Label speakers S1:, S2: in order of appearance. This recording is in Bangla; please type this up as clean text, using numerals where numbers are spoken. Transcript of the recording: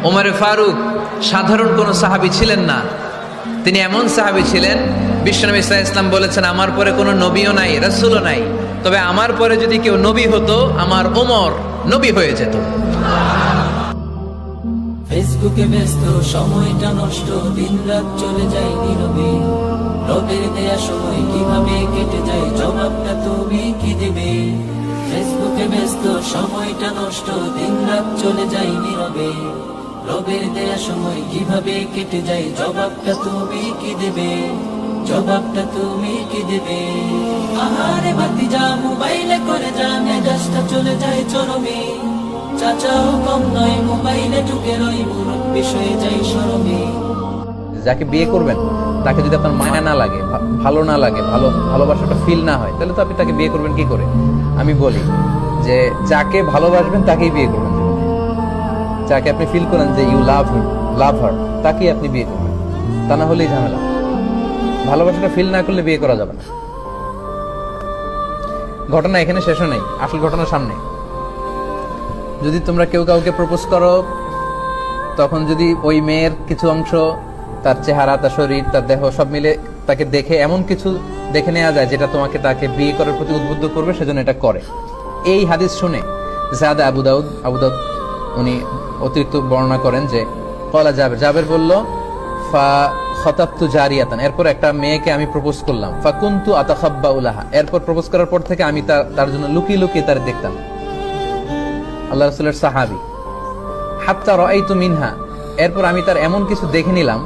S1: ওমরে ফারুক সাধারণ কোন সাহাবী ছিলেন না, তিনি এমন সাহাবী ছিলেন, বিশ্বনবী সাল্লাল্লাহু আলাইহি ওয়াসাল্লাম বলেছেন আমার পরে কোনো নবীও নাই, রাসূলও নাই, তবে আমার পরে যদি কেউ নবী হতো আমার ওমর নবী হয়ে যেত।
S2: ফেসবুকে ব্যস্ত সময়টা নষ্ট, দিন রাত চলে যায় নীরবে, রবের দেয়া সময় কিভাবে কেটে যায় জবাবটা তুমি কি দেবে? ফেসবুকে ব্যস্ত সময়টা নষ্ট, দিন রাত চলে যায় নীরবে, রবের দেয়া সময় কিভাবে কেটে যায় জবাবটা তুমি কি দেবে? জবাবটা তুমি কি দেবে? আহারে ভাতিজা মোবাইলে করে যা মেজাজটা চলে যায় চরমে, চাচাও কম নয় মোবাইলে ঢুকে রই মুরব্বি বিষয়ে যাই শরমে।
S3: যাকে বিয়ে করবেন তাকে যদি আপনার মায়া না লাগে, ভালো না লাগে, ভালোবাসাটা ফিল না হয়, তাহলে তো আপনি তাকে বিয়ে করবেন কি করে? আমি বলি যে যাকে ভালোবাসবেন তাকেই বিয়ে করবেন। যাকে আপনি ফিল করেন যে ইউ লাভ হিম, লাভ হার, তাকেই আপনি বিয়ে করবেন। তা না হলেই ঝামেলা। ভালোবাসাটা ফিল না করলে বিয়ে করা যাবে না। ঘটনা এখানে শেষও নেই, আসল ঘটনা সামনে। যদি তোমরা কেউ কাউকে প্রপোজ করো, তখন যদি ওই মেয়ের কিছু অংশ, তার চেহারা, তার শরীর, তার দেহ সব মিলে তাকে দেখে এমন কিছু দেখে নেওয়া যায় যেটা তোমাকে তাকে বিয়ে করার প্রতি উদ্বুদ্ধ করবে, সেজন্য এটা করে। এই হাদিস শুনে জাদা আবু দাউদ উনি অতিরিক্ত বর্ণনা করেন যে কলা জাবের বলল ফা খতাবতু জারিয়াতান, এরপর একটা মেয়েকে আমি প্রপোজ করলাম, ফা কুনতু আতাখাব্বাউ লাহা, এরপর প্রপোজ করার পর থেকে আমি তার জন্য লুকিয়ে লুকিয়ে তার দেখতাম। আল্লাহ রাসূলের সাহাবী। হাত্তা রাআইতু মিনহা, এরপর আমি তার এমন কিছু দেখে নিলাম